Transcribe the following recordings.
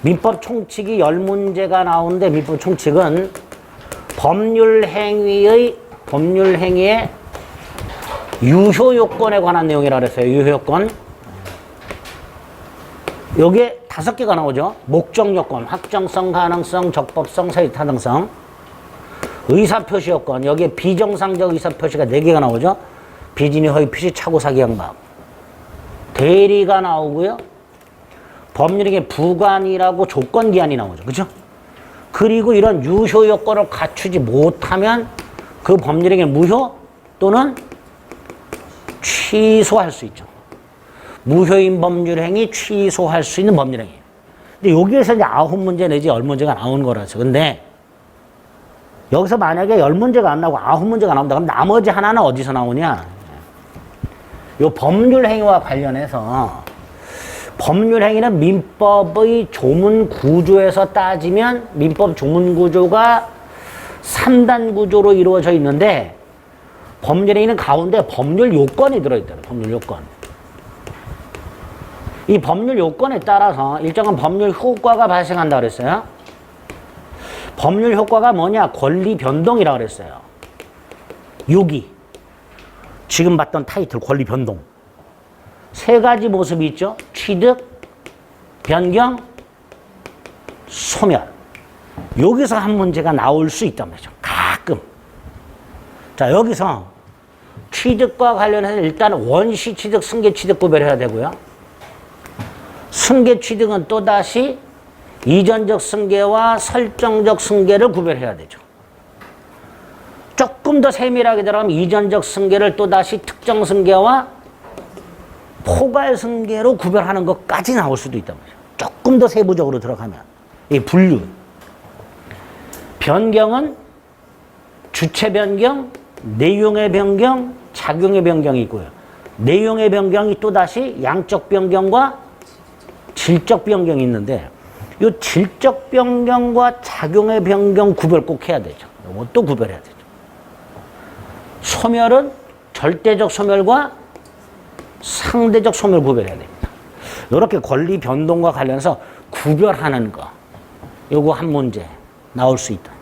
민법 총칙이 10문제가 나오는데 민법 총칙은 법률 행위의 유효 요건에 관한 내용이라 그랬어요. 유효 요건. 여기에 5개가 나오죠. 목적 요건, 확정성, 가능성, 적법성, 타당성. 의사표시 요건. 여기에 비정상적 의사표시가 4개가 나오죠. 비진의 허위 표시, 착오, 사기, 양박. 대리가 나오고요. 법률행위 부관이라고 조건기한이 나오죠. 그죠? 그리고 이런 유효 요건을 갖추지 못하면 그 법률행위 무효 또는 취소할 수 있죠. 무효인 법률행위 취소할 수 있는 법률행위. 근데 여기에서 이제 9문제 내지 10문제가 나오는 거라서. 근데 여기서 만약에 10문제가 안 나오고 9문제가 나온다. 그럼 나머지 하나는 어디서 나오냐? 요 법률행위와 관련해서 법률행위는 민법의 조문 구조에서 따지면 민법 조문 구조가 3단 구조로 이루어져 있는데 법률행위는 가운데 법률 요건이 들어있다. 법률 요건. 이 법률 요건에 따라서 일정한 법률 효과가 발생한다 그랬어요. 법률 효과가 뭐냐? 권리 변동이라고 그랬어요. 여기 지금 봤던 타이틀 권리 변동. 3가지 모습이 있죠. 취득, 변경, 소멸. 여기서 한 문제가 나올 수 있단 말이죠. 가끔. 자, 여기서 취득과 관련해서 일단 원시 취득, 승계 취득 구별해야 되고요. 승계 취득은 또다시 이전적 승계와 설정적 승계를 구별해야 되죠. 조금 더 세밀하게 들어가면 이전적 승계를 또다시 특정 승계와 포괄 승계로 구별하는 것까지 나올 수도 있단 말이죠. 조금 더 세부적으로 들어가면. 이 분류. 변경은 주체 변경, 내용의 변경, 작용의 변경이 있고요. 내용의 변경이 또다시 양적 변경과 질적 변경이 있는데 이 질적 변경과 작용의 변경 구별 꼭 해야 되죠. 이것도 구별해야 되죠. 소멸은 절대적 소멸과 상대적 소멸 구별해야 됩니다. 이렇게 권리 변동과 관련해서 구별하는 거. 요거 한 문제 나올 수 있다.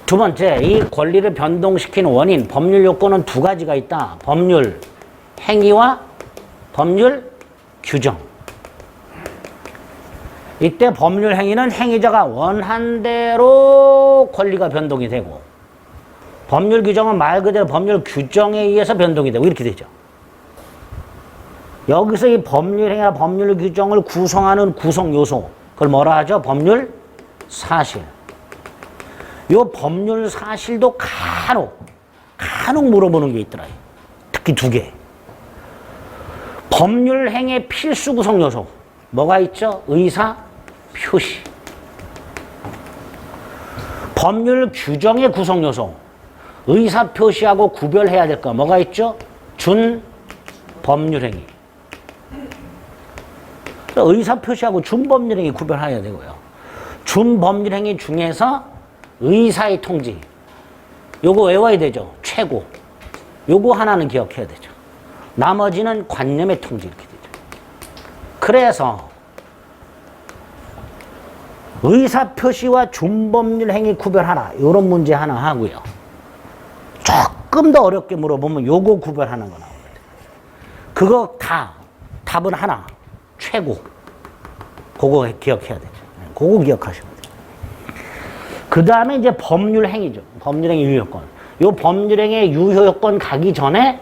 두 번째, 이 권리를 변동시키는 원인, 법률 요건은 2가지가 있다. 법률 행위와 법률 규정. 이때 법률 행위는 행위자가 원한 대로 권리가 변동이 되고 법률 규정은 말 그대로 법률 규정에 의해서 변동이 되고 이렇게 되죠. 여기서 이 법률 행위와 법률 규정을 구성하는 구성 요소, 그걸 뭐라 하죠? 법률 사실. 요 법률 사실도 간혹 물어보는 게 있더라. 특히 2개. 법률 행위의 필수 구성 요소. 뭐가 있죠? 의사 표시. 법률 규정의 구성 요소. 의사 표시하고 구별해야 될 거 뭐가 있죠? 준 법률 행위. 의사 표시하고 준 법률 행위 구별해야 되고요. 준 법률 행위 중에서 의사의 통지. 요거 외워야 되죠. 최고. 요거 하나는 기억해야 되죠. 나머지는 관념의 통지 이렇게 되죠. 그래서 의사표시와 준법률 행위 구별하라. 이런 문제 하나 하고요. 조금 더 어렵게 물어보면 요거 구별하는 거 나옵니다. 그거 다 답은 하나. 최고. 그거 기억해야 되죠. 그거 기억하시면 돼요. 그 다음에 이제 법률 행위죠. 법률 행위 유효요건. 요 법률 행위 유효요건 가기 전에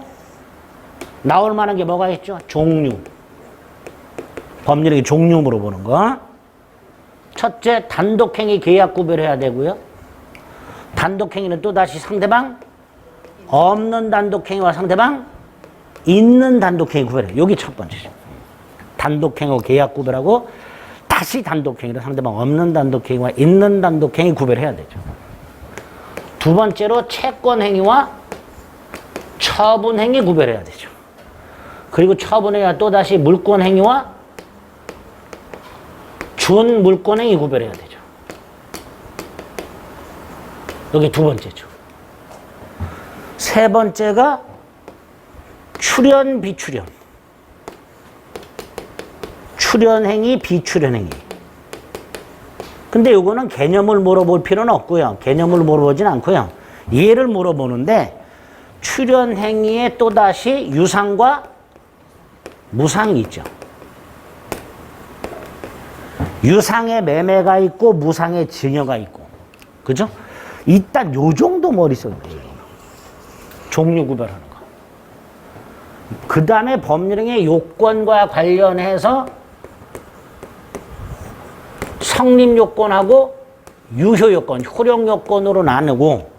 나올 만한 게 뭐가 있죠? 종류. 법률 행위 종류 물어보는 거. 첫째, 단독행위 계약 구별해야 되고요. 단독행위는 또다시 상대방 없는 단독행위와 상대방 있는 단독행위 구별해요. 여기 첫 번째죠. 단독행위와 계약 구별하고 다시 단독행위로 상대방 없는 단독행위와 있는 단독행위 구별해야 되죠. 두 번째로 채권행위와 처분행위 구별해야 되죠. 그리고 처분행위와 또다시 물권행위와 준물권행위 구별해야 되죠. 여기 두 번째죠. 세 번째가 출연, 비출연. 출연행위, 비출연행위. 근데 요거는 개념을 물어볼 필요는 없고요. 개념을 물어보진 않고요. 얘를 물어보는데 출연행위에 또다시 유상과 무상이 있죠. 유상의 매매가 있고 무상의 증여가 있고. 그죠? 일단 요 정도 머릿속에 종류 구별하는 거. 그 다음에 법률행위 요건과 관련해서 성립요건하고 유효요건, 효력요건으로 나누고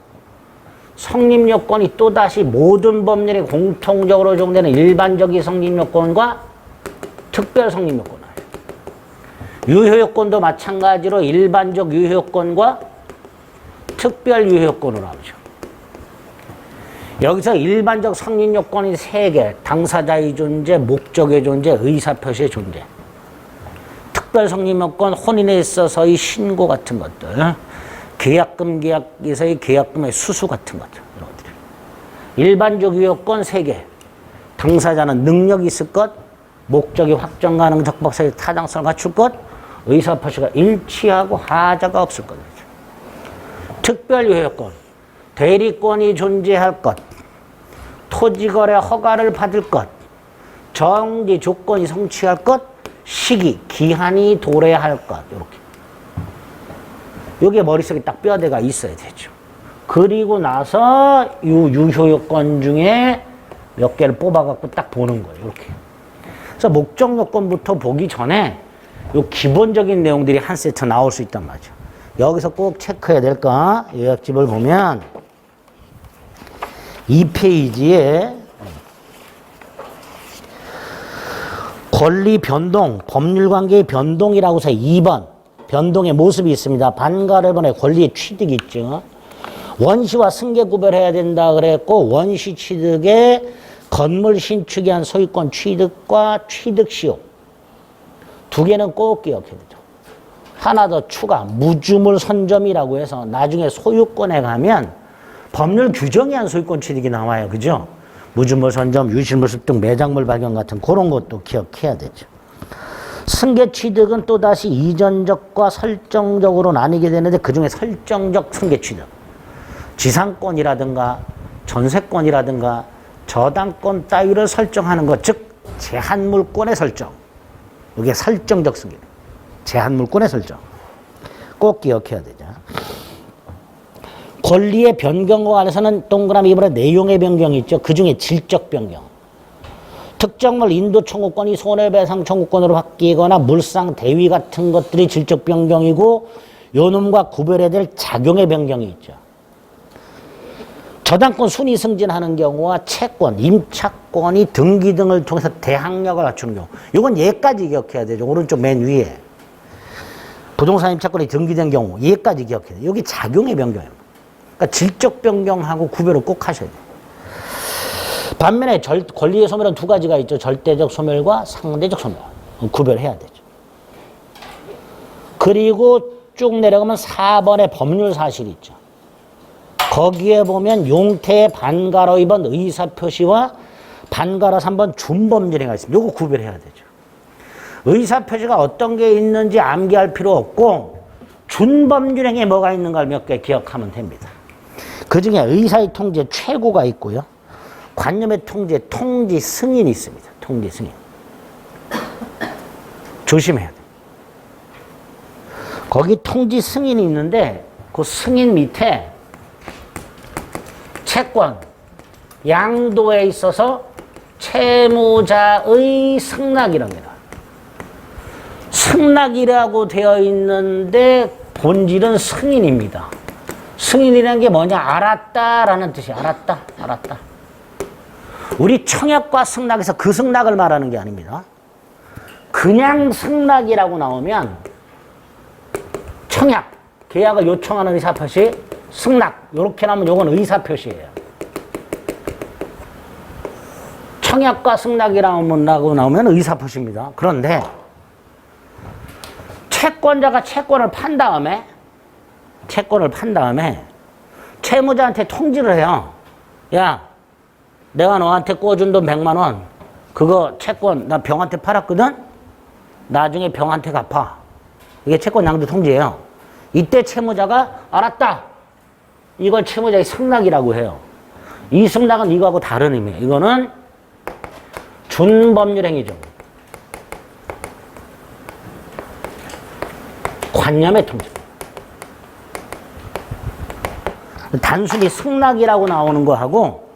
성립요건이 또다시 모든 법률에 공통적으로 적용되는 일반적인 성립요건과 특별 성립요건. 유효요건도 마찬가지로 일반적 유효요건과 특별 유효요건으로 나오죠. 여기서 일반적 성립요건이 3개, 당사자의 존재, 목적의 존재, 의사표시의 존재. 특별 성립요건, 혼인에 있어서의 신고 같은 것들, 계약금 계약에서의 계약금의 수수 같은 것들. 일반적 유효요건 3개, 당사자는 능력이 있을 것, 목적이 확정 가능 적법사의 타당성을 갖출 것, 의사표시가 일치하고 하자가 없을 것. 특별 유효요건, 대리권이 존재할 것, 토지거래 허가를 받을 것, 정지 조건이 성취할 것, 시기, 기한이 도래할 것. 이렇게. 이게 머릿속에 딱 뼈대가 있어야 되죠. 그리고 나서 유효요건 중에 몇 개를 뽑아갖고 딱 보는 거예요. 이렇게. 그래서 목적요건부터 보기 전에 요 기본적인 내용들이 한 세트 나올 수 있단 말이죠. 여기서 꼭 체크해야 될까? 요약집을 보면 이 페이지에 권리 변동, 법률관계의 변동이라고 해서 2번 변동의 모습이 있습니다. 반가르번의 권리의 취득이 있죠. 원시와 승계 구별해야 된다 그랬고 원시 취득의 건물 신축에 한 소유권 취득과 취득 시효 2개는 꼭 기억해야 되죠. 하나 더 추가, 무주물 선점이라고 해서 나중에 소유권에 가면 법률 규정이 한 소유권 취득이 나와요. 그죠? 무주물 선점, 유실물 습득, 매장물 발견 같은 그런 것도 기억해야 되죠. 승계 취득은 또다시 이전적과 설정적으로 나뉘게 되는데 그중에 설정적 승계 취득. 지상권이라든가 전세권이라든가 저당권 따위를 설정하는 것, 즉 제한물권의 설정. 이게 설정적 승계. 제한물권의 설정. 꼭 기억해야 되죠. 권리의 변경과 관해서는 동그라미 2번에 내용의 변경이 있죠. 그중에 질적 변경. 특정물 인도 청구권이 손해배상 청구권으로 바뀌거나 물상 대위 같은 것들이 질적 변경이고 요놈과 구별해야 될 작용의 변경이 있죠. 저당권 순위 승진하는 경우와 채권, 임차권이 등기 등을 통해서 대항력을 갖추는 경우. 이건 얘까지 기억해야 되죠. 오른쪽 맨 위에. 부동산 임차권이 등기된 경우 얘까지 기억해야 돼요. 여기 작용의 변경입니다. 그러니까 질적 변경하고 구별을 꼭 하셔야 돼요. 반면에 권리의 소멸은 2가지가 있죠. 절대적 소멸과 상대적 소멸. 구별해야 되죠. 그리고 쭉 내려가면 4번에 법률 사실이 있죠. 거기에 보면 용태의 반가로 2번 의사표시와 반가로 3번 준법률행위가 있습니다. 이거 구별해야 되죠. 의사표시가 어떤 게 있는지 암기할 필요 없고 준법률행위에 뭐가 있는가를 몇 개 기억하면 됩니다. 그중에 의사의 통제 최고가 있고요. 관념의 통제, 통지 승인이 있습니다. 통지 승인. 조심해야 돼요. 거기 통지 승인이 있는데 그 승인 밑에 채권, 양도에 있어서 채무자의 승낙이랍니다. 승낙이라고 되어 있는데 본질은 승인입니다. 승인이라는 게 뭐냐? 알았다라는 뜻이에요. 알았다, 알았다. 우리 청약과 승낙에서 그 승낙을 말하는 게 아닙니다. 그냥 승낙이라고 나오면 청약, 계약을 요청하는 의사표시, 승낙 이렇게 나오면 이건 의사표시예요. 청약과 승낙이라고 나오면 의사표시입니다. 그런데 채권자가 채권을 판 다음에 채무자한테 통지를 해요. 야, 내가 너한테 꿔준 돈 100만 원 그거 채권 나 병한테 팔았거든? 나중에 병한테 갚아. 이게 채권 양도 통지예요. 이때 채무자가 알았다. 이걸 채무자의 승낙이라고 해요. 이 승낙은 이거하고 다른 의미예요. 이거는 준법률 행위죠. 관념의 통제. 단순히 승낙이라고 나오는 거하고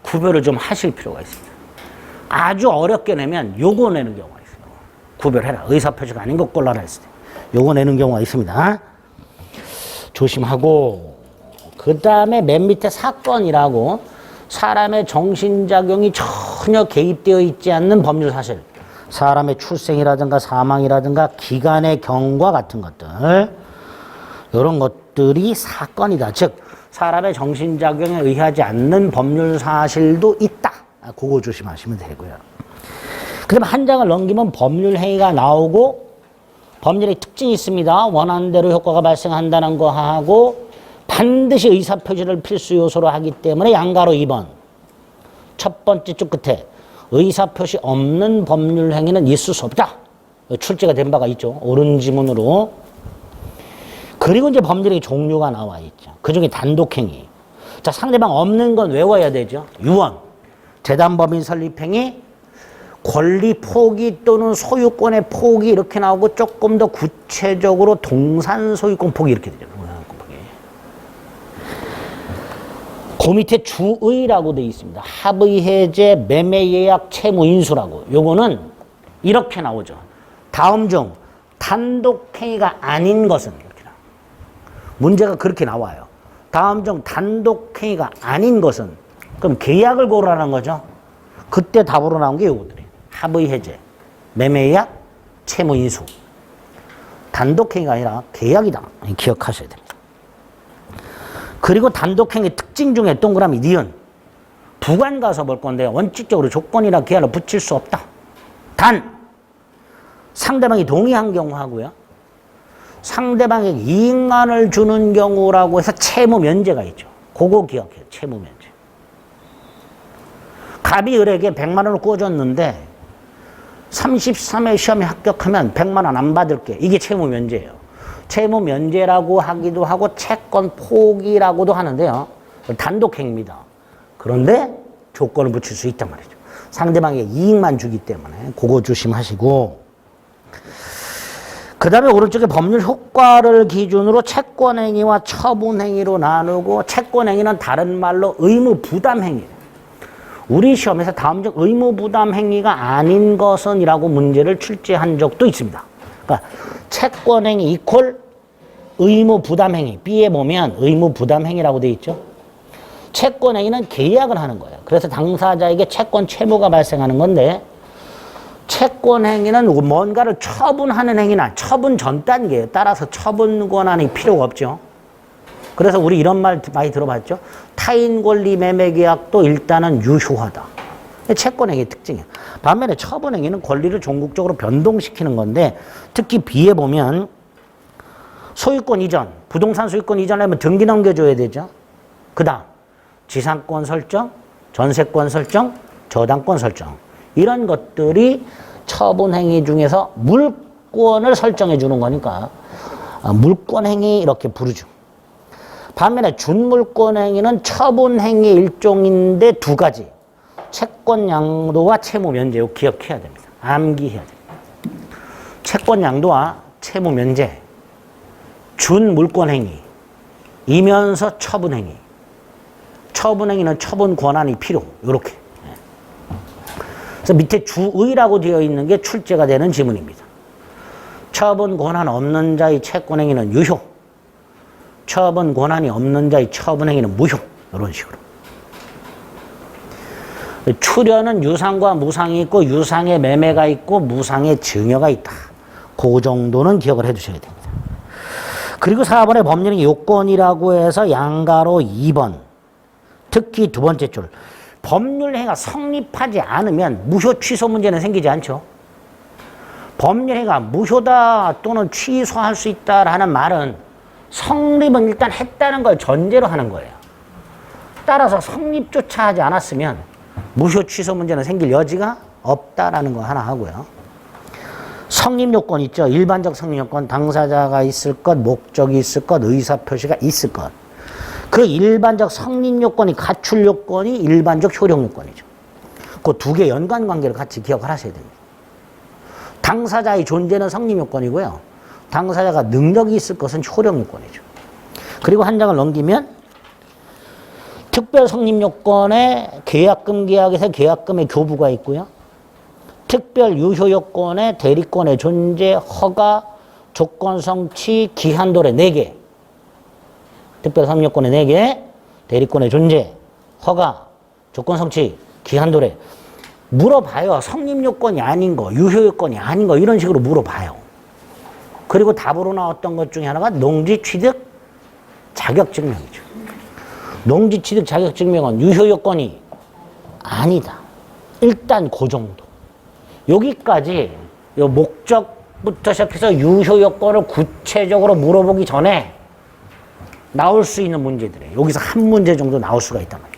구별을 좀 하실 필요가 있습니다. 아주 어렵게 내면 요거 내는 경우가 있어요. 구별해라. 의사표시가 아닌 것 골라라 했을 때 요거 내는 경우가 있습니다. 조심하고, 그 다음에 맨 밑에 사건이라고 사람의 정신작용이 전혀 개입되어 있지 않는 법률 사실, 사람의 출생이라든가 사망이라든가 기간의 경과 같은 것들, 이런 것들이 사건이다. 즉 사람의 정신작용에 의하지 않는 법률 사실도 있다. 그거 조심하시면 되고요. 그럼 한 장을 넘기면 법률 행위가 나오고 법률의 특징이 있습니다. 원하는 대로 효과가 발생한다는 거 하고 반드시 의사표시를 필수 요소로 하기 때문에 양가로 2번. 첫 번째 쪽 끝에 의사표시 없는 법률 행위는 있을 수 없다. 출제가 된 바가 있죠. 옳은 지문으로. 그리고 이제 법률의 종류가 나와 있죠. 그 중에 단독행위. 자, 상대방 없는 건 외워야 되죠. 유언, 재단법인 설립행위, 권리 포기 또는 소유권의 포기 이렇게 나오고 조금 더 구체적으로 동산 소유권 포기 이렇게 되죠. 그 밑에 주의라고 되어 있습니다. 합의 해제, 매매 예약, 채무 인수라고. 요거는 이렇게 나오죠. 다음 중 단독행위가 아닌 것은 이렇게 나와요. 문제가 그렇게 나와요. 다음 중 단독행위가 아닌 것은, 그럼 계약을 고르라는 거죠. 그때 답으로 나온 게 요거들이에요. 합의 해제, 매매 예약, 채무 인수. 단독행위가 아니라 계약이다. 기억하셔야 됩니다. 그리고 단독행위 특징 중에 동그라미 니은. 부관 가서 볼 건데 원칙적으로 조건이나 기한을 붙일 수 없다. 단 상대방이 동의한 경우 하고요. 상대방에게 이익만을 주는 경우라고 해서 채무 면제가 있죠. 그거 기억해요. 채무 면제. 갑이 을에게 100만 원을 꿔줬는데 33회 시험에 합격하면 100만 원 안 받을게. 이게 채무 면제예요. 채무 면제라고 하기도 하고 채권 포기라고도 하는데요. 단독행위입니다. 그런데 조건을 붙일 수 있단 말이죠. 상대방에게 이익만 주기 때문에 그거 조심하시고, 그 다음에 오른쪽에 법률 효과를 기준으로 채권행위와 처분행위로 나누고, 채권행위는 다른 말로 의무부담행위. 우리 시험에서 다음 중 의무부담행위가 아닌 것은 이라고 문제를 출제한 적도 있습니다. 그러니까 채권행위 이퀄 의무부담행위. B에 보면 의무부담행위라고 되어 있죠. 채권행위는 계약을 하는 거예요. 그래서 당사자에게 채권 채무가 발생하는 건데, 채권행위는 뭔가를 처분하는 행위나 처분 전 단계에 따라서 처분 권한이 필요가 없죠. 그래서 우리 이런 말 많이 들어봤죠. 타인 권리 매매 계약도 일단은 유효하다. 채권행위의 특징이에요. 반면에 처분행위는 권리를 종국적으로 변동시키는 건데, 특히 B에 보면 소유권 이전, 부동산 소유권 이전하면 등기 넘겨줘야 되죠. 그 다음 지상권 설정, 전세권 설정, 저당권 설정, 이런 것들이 처분행위 중에서 물권을 설정해 주는 거니까 물권행위 이렇게 부르죠. 반면에 준물권행위는 처분행위 일종인데 두 가지. 채권 양도와 채무 면제. 이거 기억해야 됩니다. 암기해야 됩니다. 채권 양도와 채무 면제. 준물권행위. 이면서 처분행위. 처분행위는 처분 권한이 필요. 이렇게. 그래서 밑에 주의라고 되어 있는 게 출제가 되는 지문입니다. 처분 권한 없는 자의 채권행위는 유효. 처분 권한이 없는 자의 처분행위는 무효. 이런 식으로. 출연은 유상과 무상이 있고, 유상의 매매가 있고, 무상의 증여가 있다. 그 정도는 기억을 해 두셔야 됩니다. 그리고 4번의 법률의 요건이라고 해서 양가로 2번. 특히 두 번째 줄. 법률 행위가 성립하지 않으면 무효 취소 문제는 생기지 않죠. 법률 행위가 무효다 또는 취소할 수 있다라는 말은 성립은 일단 했다는 걸 전제로 하는 거예요. 따라서 성립조차 하지 않았으면 무효 취소 문제는 생길 여지가 없다라는 거 하나 하고요. 성립 요건 있죠. 일반적 성립 요건, 당사자가 있을 것, 목적이 있을 것, 의사 표시가 있을 것. 그 일반적 성립 요건이 갖출 요건이 일반적 효력 요건이죠. 그 두 개 연관 관계를 같이 기억을 하셔야 됩니다. 당사자의 존재는 성립 요건이고요. 당사자가 능력이 있을 것은 효력 요건이죠. 그리고 한 장을 넘기면 특별 성립 요건에 계약금 계약에서 계약금의 교부가 있고요. 특별 유효 요건에 대리권의 존재, 허가, 조건 성취, 기한 도래 4개. 특별 성립 요건에 4개, 대리권의 존재, 허가, 조건 성취, 기한 도래. 물어봐요. 성립 요건이 아닌 거, 유효 요건이 아닌 거 이런 식으로 물어봐요. 그리고 답으로 나왔던 것 중에 하나가 농지 취득 자격증명이죠. 농지 취득 자격증명은 유효 요건이 아니다. 일단 그 정도. 여기까지 요 목적부터 시작해서 유효 요건을 구체적으로 물어보기 전에 나올 수 있는 문제들이에요. 여기서 한 문제 정도 나올 수가 있단 말이에요.